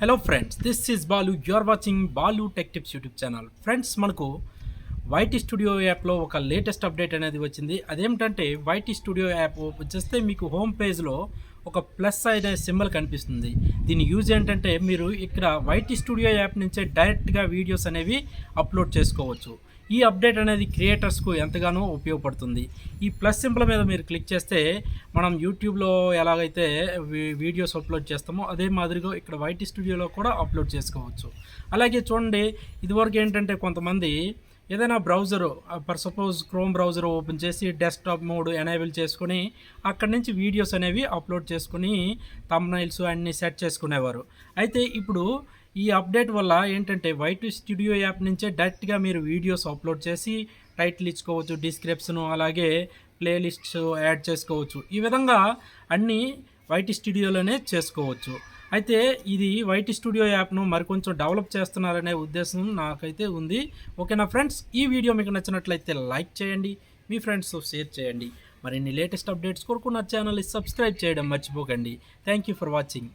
Hello friends, this is Balu. You are watching Balu tech tips YouTube channel. Friends, మనకు YT studio యాప్లో ఒక latest update అనేది వచ్చింది. అదేమిటంటే వైటీ స్టూడియో యాప్ ఓపెన్ చేస్తే మీకు హోమ్ పేజ్లో ఒక ప్లస్ అనే సింబల్ కనిపిస్తుంది. దీని యూజ్ ఏంటంటే మీరు ఇక్కడ వైటీ స్టూడియో యాప్ నుంచే డైరెక్ట్గా వీడియోస్ అనేవి అప్లోడ్ చేసుకోవచ్చు. ఈ అప్డేట్ అనేది క్రియేటర్స్కు ఎంతగానో ఉపయోగపడుతుంది. ఈ ప్లస్ సింబల్ మీద మీరు క్లిక్ చేస్తే మనం యూట్యూబ్లో ఎలాగైతే వీడియోస్ అప్లోడ్ చేస్తామో అదే మాదిరిగా ఇక్కడ వైటీ స్టూడియోలో కూడా అప్లోడ్ చేసుకోవచ్చు. అలాగే చూడండి, ఇదివరకు ఏంటంటే కొంతమంది ఏదైనా browser for suppose chrome browser open చేసి డెస్క్టాప్ మోడ్ ఎనేబుల్ చేసుకొని అక్కడి నుంచి వీడియోస్ అనేవి అప్లోడ్ చేసుకుని థంబ్నెయిల్స్ అన్నీ సెట్ చేసుకునేవారు. అయితే ఇప్పుడు ఈ అప్డేట్ వల్ల ఏంటంటే వైటీ స్టూడియో యాప్ నుంచే డైరెక్ట్గా మీరు వీడియోస్ అప్లోడ్ చేసి టైటిల్ ఇచ్చుకోవచ్చు, డిస్క్రిప్షను, అలాగే ప్లేలిస్ట్స్ యాడ్ చేసుకోవచ్చు. ఈ విధంగా అన్నీ వైటీ స్టూడియోలోనే చేసుకోవచ్చు. అయితే ఇది వైటీ స్టూడియో యాప్ను మరికొంచెం డెవలప్ చేస్తున్నారనే ఉద్దేశం నాకైతే ఉంది. ఓకేనా ఫ్రెండ్స్, ఈ వీడియో మీకు నచ్చినట్లయితే లైక్ చేయండి, మీ ఫ్రెండ్స్తో షేర్ చేయండి. మరిన్ని లేటెస్ట్ అప్డేట్స్ కొరకు నా ఛానల్ని సబ్స్క్రైబ్ చేయడం మర్చిపోకండి. Thank you for watching.